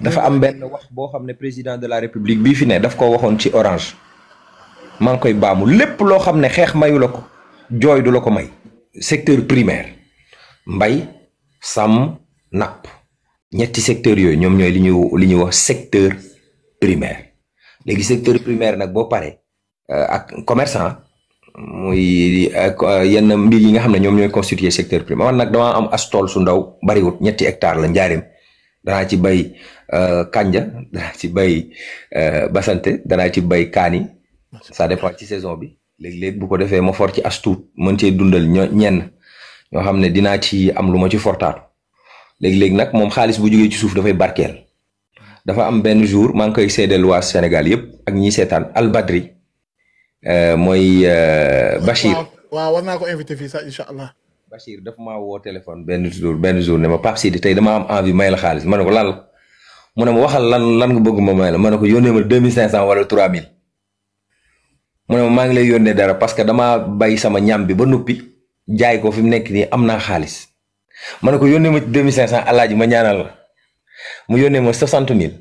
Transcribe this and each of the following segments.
dafa am benn wax boo xam ne président de la république bii fi ne daf ko waxoon ci Orange maa ngi koy baamu lépp loo xam ne xeex mayu la ko jooy du la ko may. secteur primaire mbay sàmm napp ñetti secteurs yooyu ñoom ñooy li ñuy wax secteur primaire léegi secteur primaire nag boo paree ak commerçant muy yenn mbir yi nga xam ne ñoom ñooy constituer secteur primaire man nag damaa am as tool su ndaw bariwut 7 hectares la njaareem danaa ci bay kanja danaa ci bay basante danaa ci bay kaani ça dépend ci saison bi léeg-léeg bu ko defee ma for ci as tuut mën cee dundal ñenn ñoo xam ne dinaa ci am lu ma ci fortaatu léegi-léegi nag moom xaalis bu jógee ci suuf dafay barkeel dafa am benn jour maa ngi koy seedeel waa Sénégal yëpp ak ñi seetaan Albadri mooy Bachir. waaw war naa ko invité fii sax incha allah. Bachir dafa maa woo téléphone benn jour ne ma Pape Sidi tey dama am envie may la xaalis ma ne ko lan la mu ne ma waxal lan nga bëgg ma may la ma ne ko yónnee ma 2500 wala 3000 mu ne ma maa ngi lay yónnee dara parce que damaa bay sama ñam bi ba noppi jaay ko fi mu nekk nii am naa xaalis ma ne ko yónnee ma 2500 alaaji ma ñaanal la mu yónnee ma 60000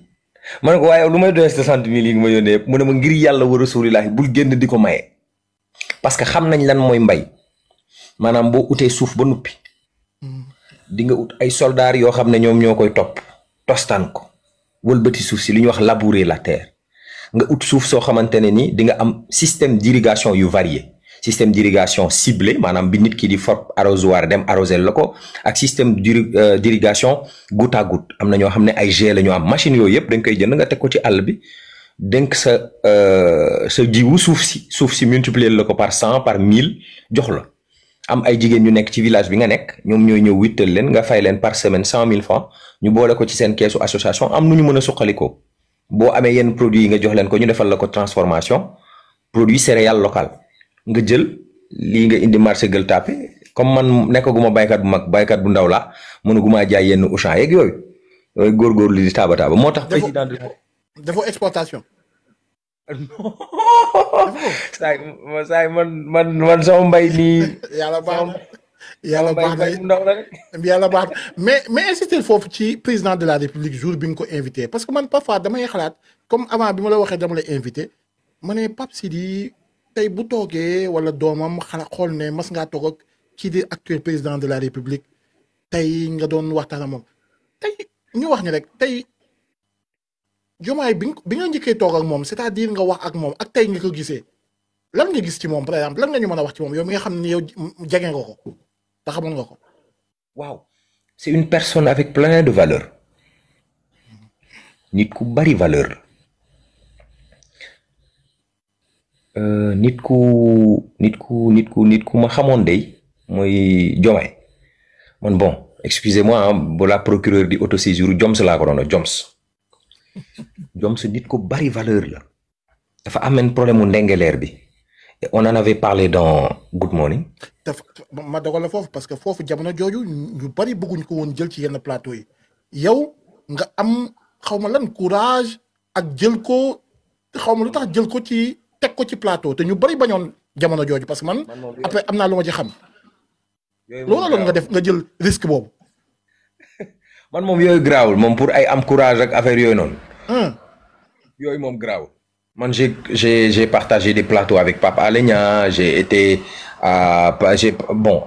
ma ne ko waaye lu may doyee 60000 yi nga ma yónnee yëpp mu ne ma ngir yàlla wa rasulillahi bul génn di ko maye parce que xam nañ lan mooy mbay maanaam boo utee suuf ba noppi di nga ut ay soldats yoo xam ne ñoom ñoo koy topp tostaan ko wëlbati suuf si li ñuy wax labourer la terre nga ut suuf soo xamante ne ni di nga am système d'irrigation yu varié système d'irrigation ciblé maanaam bi nit ki di for arrosoir dem arroser la ko ak système d'irrigation goutte à goutte am na ñoo xam ne ay jet la ñu am machine yooyu yëpp dañ koy jënd nga teg ko ci àll bi denk sa jiwu suuf si multiplier la ko par 100 par 1000 jox la am ay jigéen ñu nekk ci village bi nga nekk ñoom ñooy ñëw wittal leen nga fay leen par semaine 100 000 francs ñu boole ko ci seen keesu association am nu ñu mën a suqalikoo boo amee yenn produits yi nga jox leen ko ñu defal la ko transformation produit céréale local nga jël lii nga indi marché Gueule Tapée comme man nekkaguma baykat bu mag baykat bu ndaw laa mënuguma jaay yenn Auchan yeeg yooyu góorgóorlu di taaba moo tax président de defoo exportation. saay man sama mbay nii. yàlla baax na yàlla baax na yàlla baax na mais insister foofu ci président de la république jour bi nga ko invité parce que man parfois damay xalaat comme avant bi ma la waxee dama lay invité ma ne Pape Sidi tey bu toogee wala doomam xala xool ne mas ngaa toog ak kii di actuel président de la république tey nga doon waxtaan ak moom tey ñu wax ni rek tey Diomaye bi nga njëkkee toog ak moom c'est-à-dire nga wax ak moom ak tey nga ko gisee lan nga gis ci moom par exemple lan nga ñu mën a wax ci moom yow mi nga xam ne yow jege nga ko te xamoon nga ko. waaw c'est une personne avec plein de valeurs nit ku bari valeur la nit ku ma xamoon dey mooy Diomaye man bon excusez-moi bu la procureur di autosaisir Joms laa ko doon Joms nit ku bari valeur la dafa ameen problème mu ndengeleer bi et on en avait parlé dans Good Morning. ma dogal la foofu parce que foofu jamono jooju ñu bari bëgguñ ko woon jël ci yenn plateau yi yow nga am xaw ma lan courage ak jël ko xaw ma lu tax jël ko ci teg ko ci plateau te ñu bari bañoon jamono jooju parce que man après am naa lu ma ci xam. loolu nga def nga jël risque boobu. man moom yooyu garaawul moom pour ay am courage ak affaire yooyu noonu. yooyu moom garaawul. man j'ai partagé des plateaux avec Pape Alé Niang j'ai été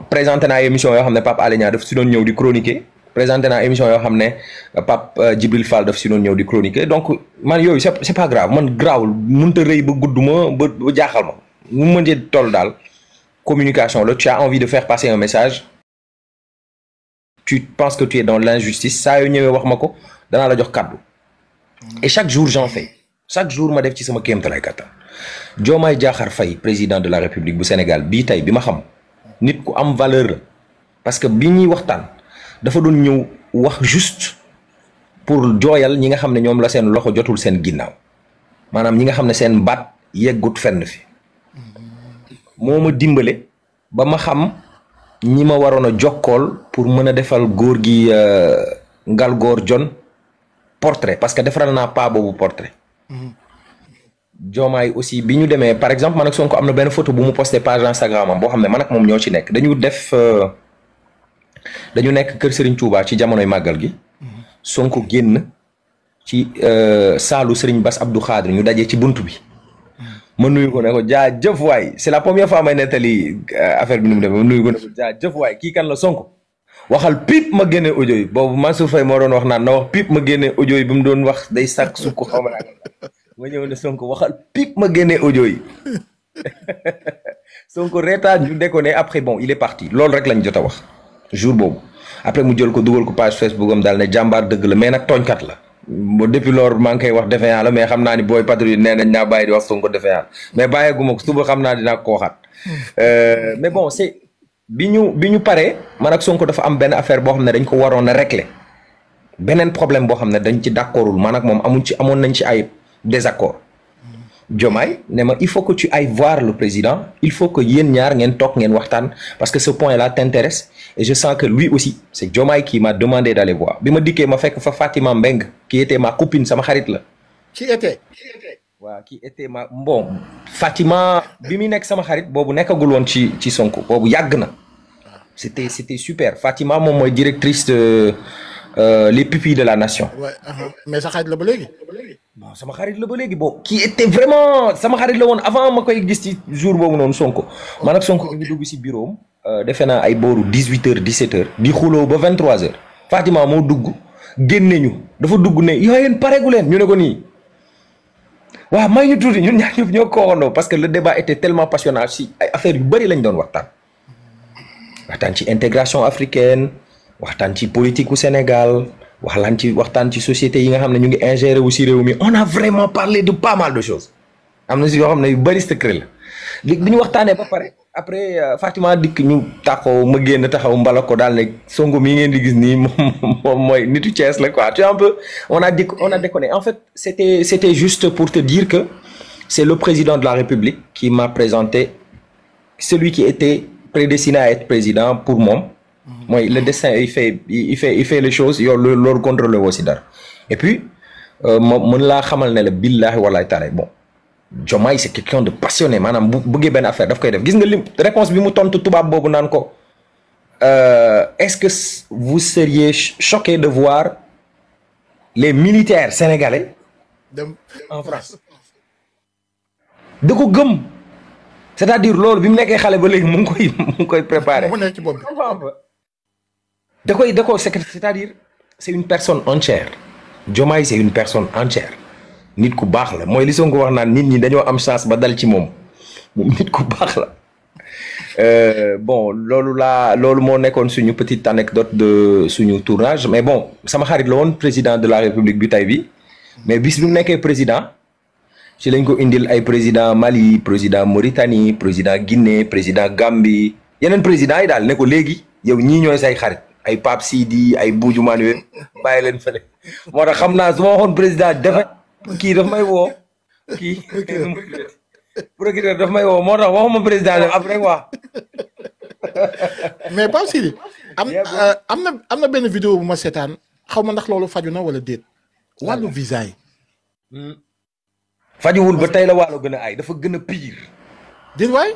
présenté naa émission yoo xam ne Pape Alé Niang daf si doon ñëw di chroniquer présenté naa émission yoo xam ne Pape Djibril Fall daf si doon ñëw di chroniquer donc man yooyu c'est pas grave man garaawul mënut a rëy ba gudd ma ba jaaxal ma mu mënti toll daal communication la tu as envie de faire passer un message tu penses que tu es dans l'injustice saa yoo ñëwee wax ma ko danaa la jox kàddu et chaque jour j'en fais chaque jour ma def ci sama kéemtalaay kattan Diomaye Diakhar Faye président de la République bu Sénégal bii tey bi ma xam nit ku am valeur la parce que bi ñuy waxtaan dafa doon ñëw wax juste pour jooyal ñi nga xam ne ñoom la seen loxo jotul seen ginnaaw maanaam ñi nga xam ne seen baat yeggut fenn fi moo ma dimbale ba ma xam ñi ma waroon a jokkool pour mën a defal góor gi Ngalgóor Jon portrait parce que defaral naa pas boobu portrait. Diomaye aussi bi ñu demee par exemple man ak Sonko am na benn photo bu mu posté page Instagram am boo xam ne man ak moom ñoo ci nekk dañu nekk kër Serigne Touba ci jamonoy màggal gi. Sonko génn ci saalu Serigne Bass Abdou Khadre ñu daje ci buntu bi ma nuyu ko ne ko jaajëf waay c'est la première fois may nettali affaire bi nu mu demee ma nuyu ko ne ko jaajëf waay kii kan la Sonko waxal piip ma génne audio yi boobu Mansour Faye moo doon wax naan na wax piip ma génne audio yi bi mu doon wax day sàkk sukk xaw ma ma ñëw ne Sonko waxal piip ma génne audio yi Sonko reetaan ñu déconné après bon il est parti loolu rek lañ jot a wax jour boobu après mu jël ko dugal ko page Facebook am daal ne jàmbaar dëgg la mais nag tooñkat la ba depuis loolu maa ngi koy wax defe la mais xam naa ni booy patrouille nee nañ naa bàyyi di wax Sonko defe mais bàyyeeguma ko suba xam naa dinaa ko waxaat mais bon c'est bi ñu paree man ak Sonko dafa am benn affaire boo xam ne dañ ko waroon a régler beneen problème boo xam ne dañ ci d'accordul man ak moom amoon nañ ci ay désaccord Diomaye ne ma il faut que tu ailles voir le président il faut que yéen ñaar ngeen toog ngeen waxtaan parce que ce point-là t'intéresse et je sens que lui aussi c'est Diomaye qui m'a demandé d'aller voir bi ma dikkee ma fekk fa Fatima Mbeng qui était ma copine sama xarit la. qui était ma bon Fatima bi muy nekk sama xarit boobu nekkagul woon ci Sonko boobu yàgg na c'était super Fatima moom mooy directrice de les pupilles de la nation. Ouais, mais sa xarit la ba léegi. bon sama xarit la ba léegi bon qui était vraiment sama xarit la woon avant ma koy gis ci jour boobu noonu Sonko man ak Sonko ñu ngi dugg ci bureau am defe naa ay booru 18h 17h di xuloo ba 23h Fatima moo dugg génne ñu dafa dugg ne yow yéen pareegu leen ñu ne ko nii waaw may ñu tuuti ñun ñaar ñëpp ñoo ko waxandoo parce que le débat était tellement passionnant ci ay affaires yu bëri lañ doon waxtaan ci intégration africaine waxtaan ci politique u Sénégal waxtaan ci société yi nga xam ne ñu ngi ingéré wu ci réew mi on a vraiment parlé de pas mal de choses am na ci yoo xam ne yu bëri secret la li bi ñu waxtaanee ba pare après Fatima dikk ñu taxaw ma génn taxaw mbala ko daal ne Sonko mii ngeen di gis nii moom mooy nitu Thiès la quoi tu vois un peu on a déconné en fait c'était juste pour te dire que c'est le président de la République qui m'a présenté celui qui était prédestiné à être président pour moom mooy le destin il fait les choses yow loolu contrôlé woo si dara et puis ma mën laa xamal ne la billahi wallahi taala bon Diomaye c'est quelqu'un de passionné maanaam bu bëggee benn affaire daf koy def gis nga lim réponse bi mu tontu tubaab boobu naan ko est-ce que vous seriez choqué de voir les militaires sénégalais en France da ko gëm c'est-à-dire loolu bi mu nekkee xale ba léegi mu ngi koy préparer da koy c'est-à-dire c'est une personne entière Diomaye c'est une personne entière nit ku baax la mooy li Sonko wax naan nit ñi dañoo am chance ba dal ci moom nit ku baax la bon loolu moo nekkoon suñu petite anecdote de suñu tournage mais bon sama xarit la woon président de la République bi tey bi mais bis bi mu nekkee président ci lañ ko indil ay président Mali président Mauritanie président Guinée président Gambie yeneen président yi daal ne ko léegi yow ñii ñooy say xarit ay Pape Sidi ay Buuju Manuel bàyyi leen fële moo tax xam naa su ma waxoon président dafa kii daf may woo kii procureur daf may woo moo tax waxuma président def après quoi. mais Pape Sidi am na benn vidéo bu ma seetaan xaw ma ndax loolu faju na wala déet wàllu visa yi. fajuwul ba tey la wàllu gën a ay dafa gën a pire. déet waay.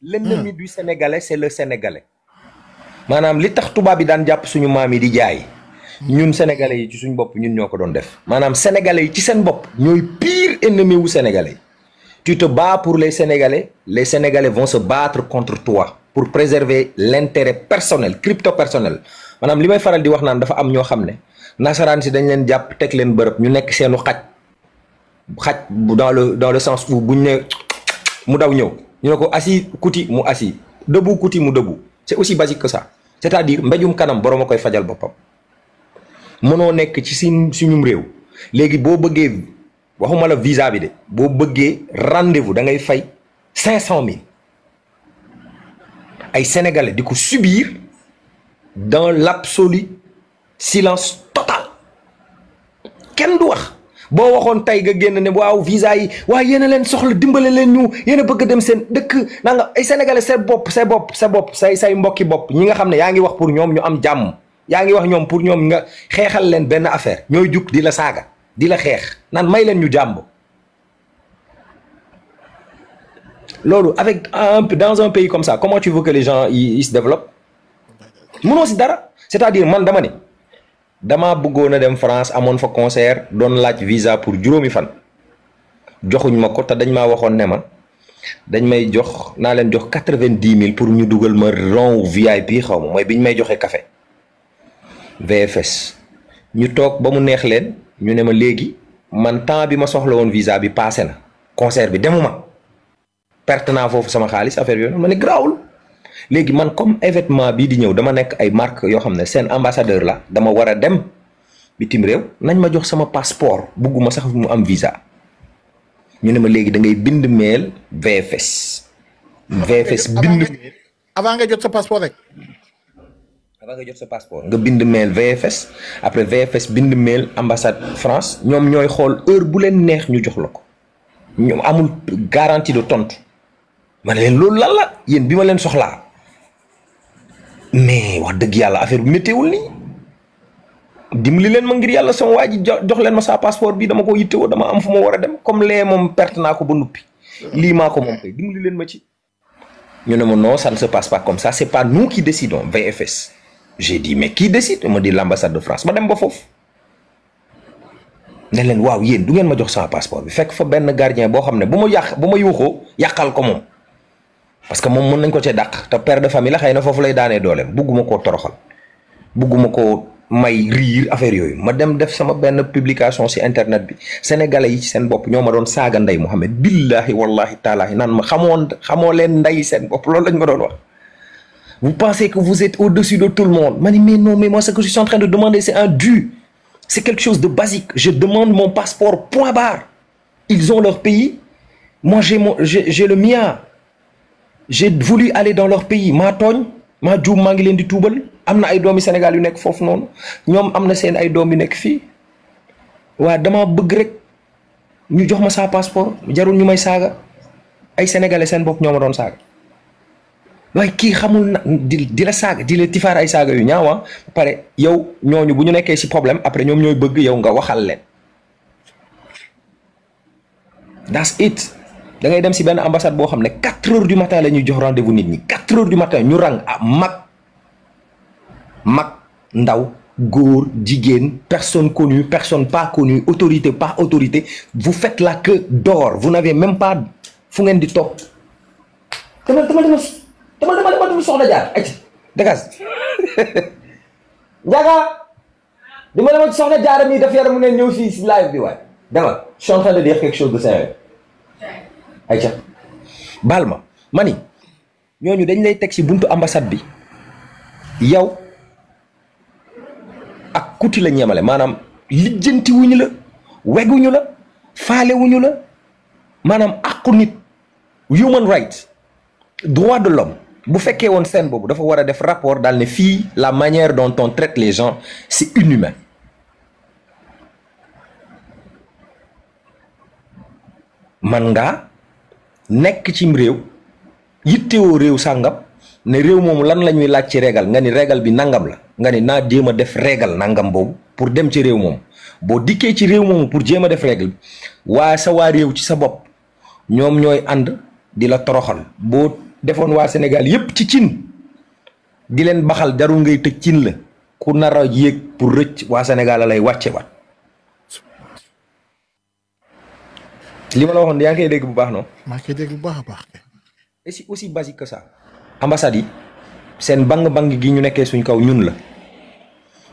l'ennemi du Sénégalais c'est le Sénégalais. maanaam li tax tubaab yi daan jàpp suñu maam yi di jaay. ñun sénégalais yi ci suñ bopp ñun ñoo ko doon def maanaam sénégalais yi ci seen bopp ñooy pire ennemi wu sénégalais tu te bats pour les sénégalais vont se battre contre toi pour préserver l'intérêt personnel crypto personnel maanaam li may faral di wax naan dafa am ñoo xam ne nasaraan si dañ leen jàpp teg leen bërëb ñu nekk seenu xaj dans le sens où buñ ne mu daw ñëw ñu ne ko assis kuti mu assis debout kuti mu debout c'est aussi basique que ça c'est-à-dire mbéjum kanam boroom a koy fajal boppam mënoo nekk ci suñum réew léegi boo bëggee waxuma la visa bi de boo bëggee rendez-vous da ngay fay 500 000 ay sénégalais di ko subir dans l'absolu silence total kenn du wax boo waxoon tey nga génn ne waaw visa yi waaw yéen a leen soxla dimbale leen ñu yéen a bëgg a dem seen dëkk naa nga ay sénégalais say mbokki bopp ñi nga xam ne yaa ngi wax pour ñoom ñu am jàmm yaa ngi wax ñoom pour ñoom nga xeexal leen benn affaire ñooy jug di la saaga di la xeex naan may leen ñu jàmm loolu avec dans un pays comme ça comment tu veux que les gens ils se développent mënoo si dara c'est-à-dire man dama ne damaa bëggoon a dem France amoon fa concert doon laaj visa pour juróomi fan joxuñ ma ko te dañ maa waxoon ne ma dañ may jox naa leen jox 90 000 pour ñu dugal ma rang VIP xaw ma mooy biñ may joxe café VFS ñu toog ba mu neex leen ñu ne ma léegi man temps bi ma soxla woon visa bi passé na concert bi demuma perte naa foofu sama xaalis affaire yooyu ma ne garaawul léegi man comme événement bii di ñëw dama nekk ay marque yoo xam ne seen ambassadeur la dama war a dem bitim réew nañ ma jox sama passeport bugguma sax mu am visa ñu ne ma léegi da ngay bind mail VFS. VFS bind mail avant nga jot sa passeport rek. avant nga jot sa passeport nga bind mail VFS après VFS bind mail ambassade France ñoom ñooy xool heure bu leen neex ñu jox la ko ñoom amul garantie de tontu ma ne leen loolu lan la yéen bi ma leen soxlaa mais wax dëgg yàlla affaire bi méttéwul nii dimbali leen ma ngir yàlla sama waa ji jox leen ma sa passeport bi dama ko yittewoo dama am fu ma war a dem comme lee moom perte naa ko ba nuppi lii maa ko moom koy dimbali leen ma ci. ñu ne ma non ça ne se passe pas comme ça c'est pas nous qui décidons VFS. J'ai dit mais qui décide on me dit l'ambassade de France ma dem ba foofu ne leen waaw yéen du ngeen ma jox sama passeport bi fekk fa benn gardien boo xam ne bu ma yuuxoo yàqal ko moom parce que moom mën nañ ko cee dàq te père de famille la xëy na foofu lay daanee dooleem bugguma koo toroxal bugguma koo may riir affaire yooyu ma dem def sama benn publication ci internet bi sénégalais yi ci seen bopp ñoo ma doon saaga ndey Mouhamed billahi wallahi taalaahi naan ma xamoo leen ndey seen bopp loolu lañ ma doon wax. Vous pensez que vous êtes au-dessus de tout le monde. Mais non, mais moi, ce que je suis en train de demander, c'est un dû. C'est quelque chose de basique. Je demande mon passeport, point barre. Ils ont leur pays. Moi, j'ai le mien. J'ai voulu aller dans leur pays. Ma tooñ ma juum maa ngi leen di tuubal am na ay doomi Sénégal yu nekk foofu noonu ñoom am na seen ay doom yu nekk fii waaye dama bëgg rek ñu jox ma sa passeport jarul ñu may saaga ay sénégalais seen bopp ñoo ma doon saaga. waaye kii xamul na di la saaga di la tifaar ay saaga yu ñaawa ba pare yow ñooñu bu ñu nekkee ci problème après ñoom ñooy bëgg yow nga waxal leen. that's it da ngay dem ci benn ambassade boo xam ne 4 heures du matin la ñuy jox rendez-vous nit ñi 4 heures du matin ñu rang mag ndaw góor jigéen personne connue personne pas connue autorité pas autorité vous faites la queue d'or vous n'avez même pas fu ngeen di toog dama soxla jaar ay dégage Ndiaga dama soxla jaar mi def yaram mu ne ñëw fii si live bi waay dama je suis en train de dire quelque chose de sérieux ayca baal ma ni ñooñu dañ lay teg si buntu ambassade bi yow ak kuti la ñemale maanaam lijjanti wuñu la weguñu la faale wuñu la maanaam àqu nit human right droit de l'homme bu fekkee woon seen boobu dafa war a def rapport daal ne fii la manière dont on traite les gens c'est inhumain man ngaa nekk cim réew yittewoo réew sàngam ne réew moomu lan la ñuy laaj ci régal nga ni régal bi nangam la nga ni naa jéem a def régal nangam boobu pour dem ci réew moomu boo dikkee ci réew moomu pour jéem a def régal bi waa sa waa réew ci sa bopp ñoom ñooy ànd di la toroxal boo defoon waa Sénégal yépp ci cin di leen baxal jarul ngay tëj cin la ku nar a yéeg pour rëcc waa Sénégal lay wàcce waat li ma la waxoon yaa ngi koy dégg bu baax non. maa ngi koy dégg bu baax a baax. et c'est aussi basique que ça. ambassades yi seen bang gi ñu nekkee suñ kaw ñun la.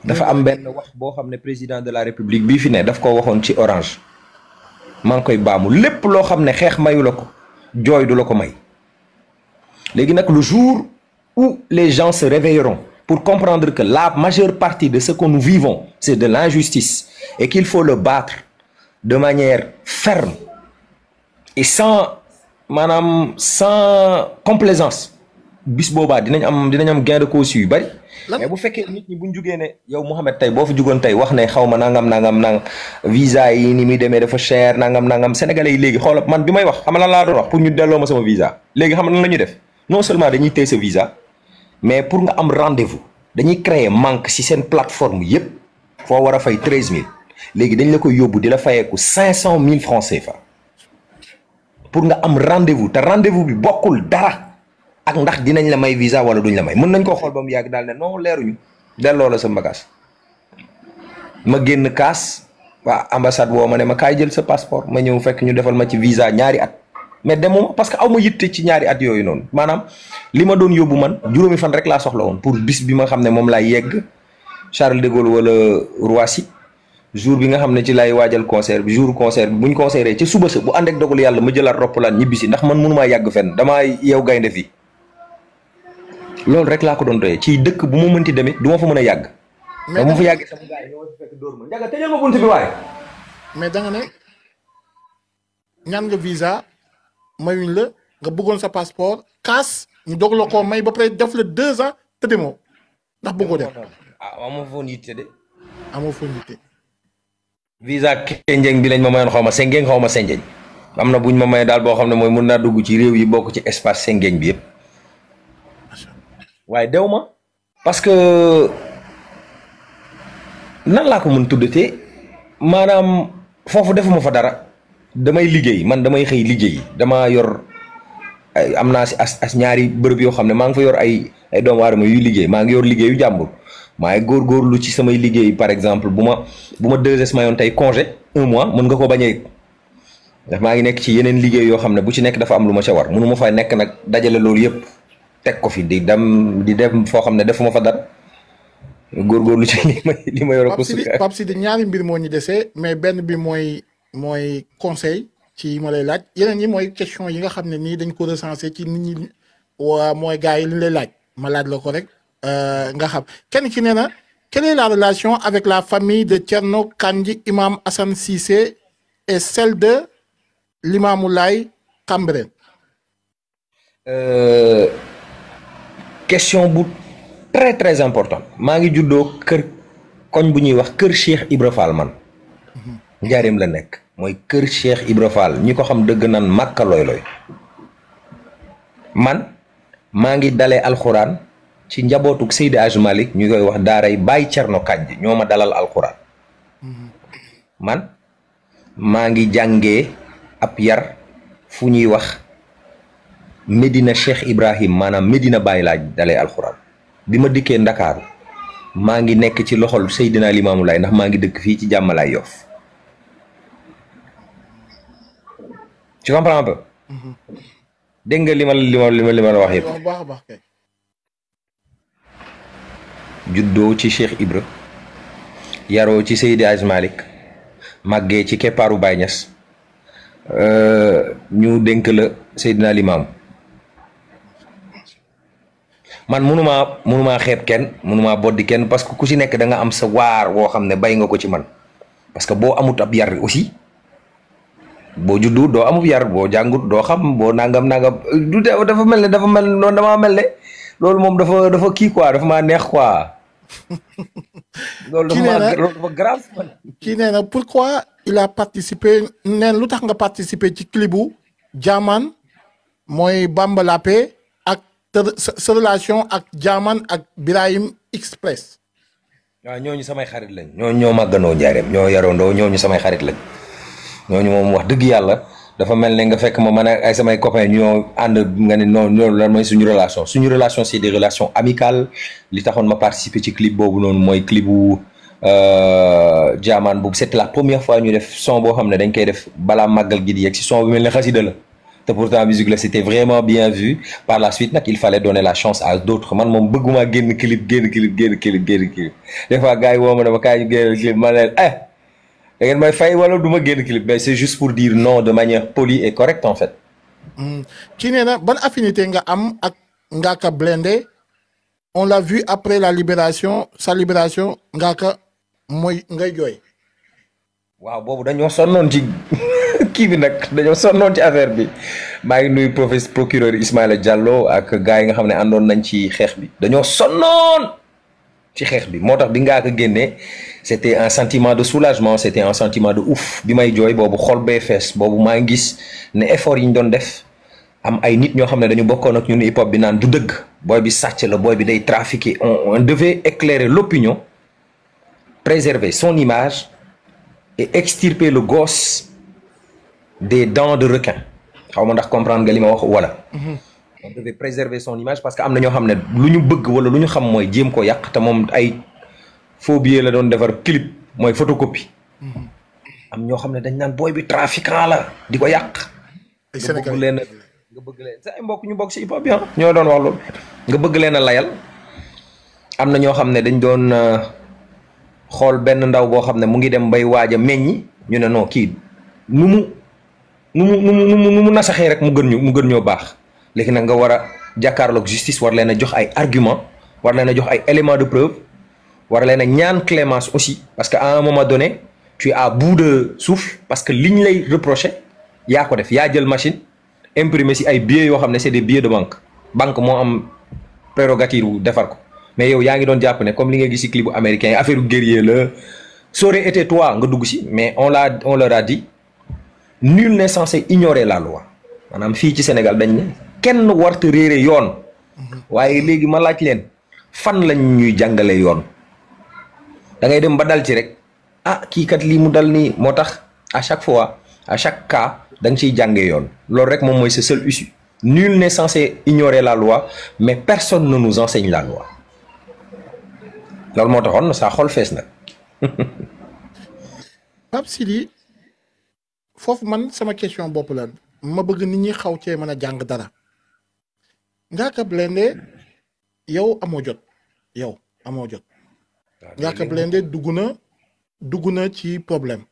dafa am benn wax boo xam ne président de la république bii fi ne daf ko waxoon ci Orange. maa ngi koy baamu lépp loo xam ne xeex mayu la ko jooy du la ko may. léegi nag le jour où les gens se réveilleront pour comprendre que la majeure partie de ce que nous vivons c'est de l'injustice et qu'il faut le battre de manière ferme et sans complaisance bis boobaa dinañ am gain de cause yu bari. mais bu fekkee nit ñi buñ jugee ne yow Mouhamed tey boo fa jugoon tey wax ne xaw ma nangam visa yi ni muy demee dafa cher nangam sénégalais yi léegi xoolal man bi may wax xam nga lan laa doon wax pour ñu delloo ma sama visa léegi xam nga lan la ñuy def non seulement dañuy téye sa visa mais pour nga am rendez-vous dañuy créer manque ci seen plateforme yépp foo war a fay 13000 léegi dañ la koy yóbbu di la fayeeku 500 000 francs CFA pour nga am rendez-vous te rendez-vous bi bokkul dara ak ndax dinañ la may visa wala duñ la may mën nañ koo xool ba mu yàgg daal ne non leeruñu delloo la sa bagage ma génn kaas waa ambassade woo ma ne ma kaay jël sa passeport ma ñëw fekk ñu defal ma ci visa ñaari at mais demuma parce que aw ma yitte ci ñaari at yooyu noonu maanaam li ma doon yóbbu man juróomi fan rek laa soxla woon pour bis bi ma xam ne moom laay yegg Charles de Gaulle wala Roissy jour bi nga xam ne ci lay waajal concert bi jour concert bi buñ concerté ci suba sa bu ànd ak dogalu yàlla ma jëlaat roppalaan ñibbisi ndax man mënumaa yàgg fenn damaa yeew gaynde fii loolu rek laa ko doon doyee ci dëkk bu ma mënti demee du ma fa mën a yàgg. mais mu fa yàggee sama gars yi ñoo fekk dóor ma njaga tëjal ma bunt bi waaye. mais da nga ne ñaan nga visa mayuñ la nga bëggoon sa passeport kaas ñu dog la koo may ba pare def la 2 ans te demoo ndax bëggoo dem. ah amoo foon yitte de. amoo foon yitte. visa kenjeng bi lañ ma mayoon xaw ma sengeng xaw ma senjeñ am na buñ ma may daal boo xam ne mooy mun naa dugg ci réew yi bokk ci espace sengeng bi yëpp. waaye dew ma parce que nan laa ko mën tuddatee maanaam foofu defuma fa dara damay liggéey man damay xëy liggéey dama yor am naa si as ñaari bërëb yoo xam ne maa ngi fa yor ay doomu aadama yuy liggéey maa ngi yor liggéeyu jàmbur maa ngi góorgóorlu ci samay liggéey par exemple bu ma 2S mayoon tey congé 1 mois mën nga ko bañ a yëg ndax maa ngi nekk ci yeneen liggéey yoo xam ne bu ci nekk dafa am lu ma ca war mënu ma fay nekk nag dajale loolu yëpp teg ko fi di dem foo xam ne defuma fa dara góorgóorlu ci li ma yor ko Pape Sidi ñaari mbir moo ñu desee mais benn bi mooy conseil ci yi ma lay laaj yeneen yi mooy question yi nga xam ne nii dañ ko recensé ci nit ñi waa mooy gars yi li ñu lay laaj ma laaj la ko rek nga xam kenn ki nee na quelle est la relation avec la famille de Thierno Kandji Imam Assane Cissé et celle de Limamou Laye Cambérène. Question bu très très importante maa ngi juddoo kër koñ bu ñuy wax kër Cheikh Ibra Fall man njaareem la nekk mooy kër Cheikh Ibra Fall ñi ko xam dëgg naan màkka looy man maa ngi dalee alxuraan ci njabootuk Seydi Hadj Malick ñu koy wax daaray Baye Thierno Kandji ñoo ma dalal alxuraan man maa ngi jàngee ab yar fu ñuy wax Medina Cheikh Ibrahim maanaam Medina Baye laaj dalee alxuraan bi ma dikkee Ndakaaru maa ngi nekk ci loxol Seydina Limaamu Laay ndax maa ngi dëkk fii ci Jàmmalaay Yoff tu comprends un peu dégg nga li ma la wax yëpp juddoo ci Cheikh Ibra yaroo ci Seydi Hadj Malick màggee ci keppaaru Baye Niass ñu dénk la Seydina Limaamu man mënumaa xeeb kenn mënumaa boddi kenn parce que ku ci nekk da nga am sa waar woo xam ne bay nga ko ci man parce que boo amut ab yar aussi boo juddu doo amub yar boo jàngut doo xam boo nangam du dafa mel ne noonu damaa mel ne loolu moom dafa kii quoi dafa maa neex quoi. loolu dafa grave. kii nee na pourquoi il a participé neen lu tax nga participer ci clipu Jaamaan mooy Bamba Lappé ak sa relation ak Jaamaan ak Birahim Express. waaw ñooñu samay xarit lañ. ñoo màggandoo njaareem ñoo yarandoo ñooñu samay xarit lañ ñooñu moom wax dëgg yàlla dafa mel ne nga fekk ma man ay samay copains ñoo ànd nga ne noonu lan mooy suñu relation c'est des relations amicales li taxoon ma participer ci clip boobu noonu mooy clipu Jaamaan boobu c'était la première fois ñu def son boo xam ne dañ koy def balaa màggal gi di yegg si son bi mel ne xasida la te pourtant musique la c'était vraiment bien vu par la suite nag il fallait donner la chance à d'autres man moom bëgguma génn clip des fois gars yi woo ma dama kaay ñu génn clip ma leen da ngeen may fay wala du ma génn clip mais c'est juste pour dire non de manière polie et correcte en fait. kii nee na ban affinité nga am ak Ngaaka Blindé on l'a vu après sa libération Ngaaka mooy ngay jooy. waaw boobu dañoo sonnoon ci kii bi nag dañoo sonnoon ci affaire bi maa ngi nuyu procureur Ismaïla Diallo ak gars yi nga xam ne àndoon nañ ci xeex bi dañoo sonnoon ci xeex bi moo tax bi Ngaaka génnee c'était un sentiment de soulagement c'était un sentiment de ouf bi may jooy boobu xol bee fees boobu maa ngi gis ne effort yi ñu doon def am ay nit ñoo xam ne dañu bokkoon ak ñun hip hop bi naan du dëgg booy bi sàcc la booy bi day trafiquer on devait éclairer l'opinion préserver son image et extirper le gosse des dents de requin xaw ma ndax comprendre nga li ma wax wala. on devait préserver son image parce que am na ñoo xam ne lu ñu bëgg wala lu ñu xam mooy jéem ko yàq te moom ay faux billets la doon defar clip mooy photocopie. am ñoo xam ne dañ naan booy bi trafiquant la di ko yàq. ay nga bëgg Sénégalais leen nga bëgg leen sa ay mbokk ñu bokk si hip hop bi ñoo doon wax loolu. nga bëgg leen a layal am na ñoo xam ne dañ doon xool benn ndaw boo xam ne mu ngi dem bay waaj a meññi ñu ne non kii nu mu nasaxee rek mu gën ñoo baax léegi nag nga war a jàkkaarloog justice war leen a jox ay argument war leen a jox ay éléments de preuve war leen a ñaan clémence aussi parce que à un moment donné tu es à bout de souffle parce que liñ lay reproché yaa ko def yaa jël machine imprimer si ay billets yoo xam ne c'est des billets de banque moo am prérogative wu defar ko mais yow yaa ngi doon jàpp ne comme li nga gis si clip bu américain yi affaire guerrier la ça aurait été toi nga dugg si mais on leur a dit nul n'est censé ignorer la loi maanaam fii ci Sénégal dañ ne kenn warta réere yoon waaye léegi ma laaj leen fan lañ ñuy jàngale yoon da ngay dem ba dal ci rek ah kii kat lii mu dal nii moo tax à chaque fois à chaque cas da nga ciy jàngee yoon loolu rek moom mooy sa seule issue nul n'est censé ignorer la loi mais personne ne nous enseigne la loi loolu moo taxoon saa xol fees nag. Pape Sidy foofu man sama question bopp la ma bëgg nit ñi xaw cee mën a jàng dara Ngaaka Blindé yow amoo jot Ngaaka Blindé dugg na ci problème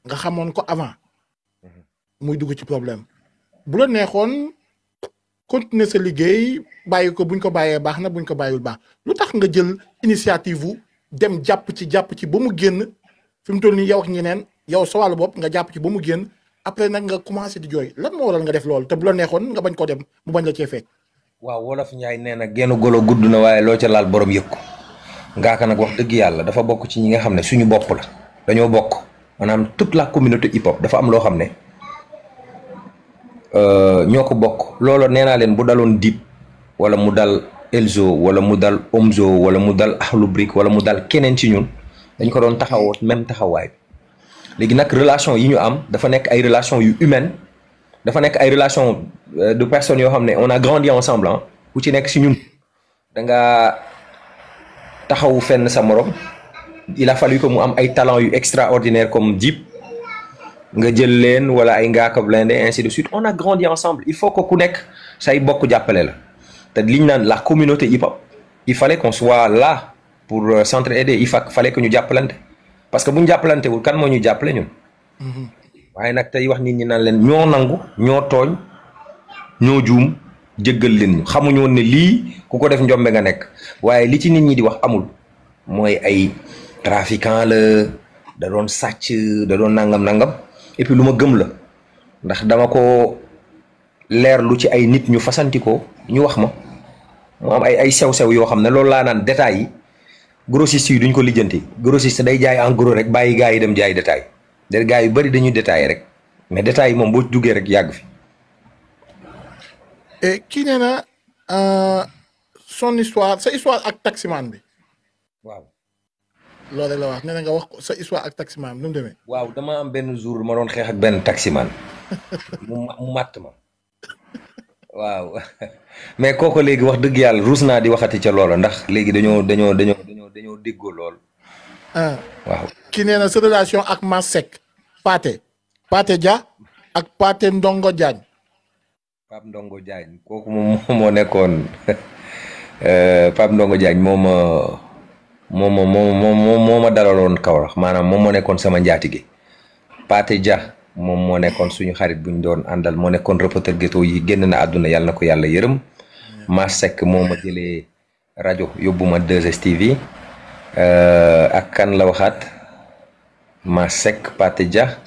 nga xamoon ko avant muy dugg ci problème bu la neexoon continuer sa liggéey bàyyi ko buñ ko bàyyee baax na buñ ko bàyyiwul baax lu tax nga jël initiative wu dem jàpp ci ba mu génn fi mu toll nii yow ak ñeneen yow sa wàllu bopp nga jàpp ci ba mu génn après nag nga commencé di jooy lan moo waral nga def loolu te bu la neexoon nga bañ ko dem mu bañ la cee fekk. waaw wolof Njaay nee na genn golo gudd na waaye loo ca laal borom yëg ko Ngaaka nag wax dëgg yàlla dafa bokk ci ñi nga xam ne suñu bopp la dañoo bokk maanaam toute la communauté hip hop dafa am loo xam ne ñoo ko bokk loolu nee naa leen bu daloon Dip wala mu dal Elzo wala mu dal Omzo wala mu dal Akhlou Brick wala mu dal keneen ci ñun dañ ko doon taxawoo même taxawaay bi léegi nag relation yi ñu am dafa nekk ay relation yu humaine dafa nekk ay relation de personnes yoo xam ne on a grandi ensemble ku ci nekk si ñun da nga taxawu fenn sa morom il a fallu que mu am ay talent yu extraordinaire comme Dip nga jël leen wala ay Ngaaka Blindé ainsi de suite on a grandi ensemble il faut que ku nekk say bokk jàppale la te liñ naan la communauté hip hop il fallait qu'on soit là pour s'entraider il fallait que ñu jàppalante parce que bu ñu jàppalantewul kan moo ñu jàppale ñun. waaye nag tey wax nit ñi naan leen ñoo nangu ñoo tooñ ñoo juum jéggal leen ñu xamuñu woon ne lii ku ko def njombe nga nekk waaye li ci nit ñi di wax amul mooy ay trafiquant la da doon sàcc da doon nangam et puis lu ma gëm la ndax dama ko leerlu ci ay nit ñu fasanti ko ñu wax ma mu am ay sew-sew yoo xam ne loolu laa naan détails yi grossiste yi duñ ko lijjanti grossiste day jaay en gros rek bàyyi gars yi dem jaay détail de gars yu bëri dañuy détaillé rek mais détails yi moom boo duggee rek yàgg fi. et kii nee na son histoire sa histoire ak taximan bi. waaw. loolu rek la wax nee na nga wax ko sa histoire ak taximan bi nu mu demee. waaw dama am benn jour ma doon xeex ak benn taximan mu màtt ma waaw mais kooku léegi wax dëgg yàlla ruus naa di waxati ca loola ndax léegi dañoo déggoo lool. waaw. kii nee na sa relation ak Masseck Pathé Dia ak Pathé Ndongo Diagne. Pape Ndongo Diagne kooku moom moo nekkoon Pape Ndongo Diagne moo ma dalaloon Kaolack maanaam moom moo nekkoon sama njaatige Pathé Dia moom moo nekkoon suñu xarit buñ doon àndal moo nekkoon reporter ghetto yi génn na àdduna yàlla na ko yàlla yërëm Masseck moo ma jëlee rajo yóbbu ma 2STV ak kan la waxaat Masseck Pathé Dia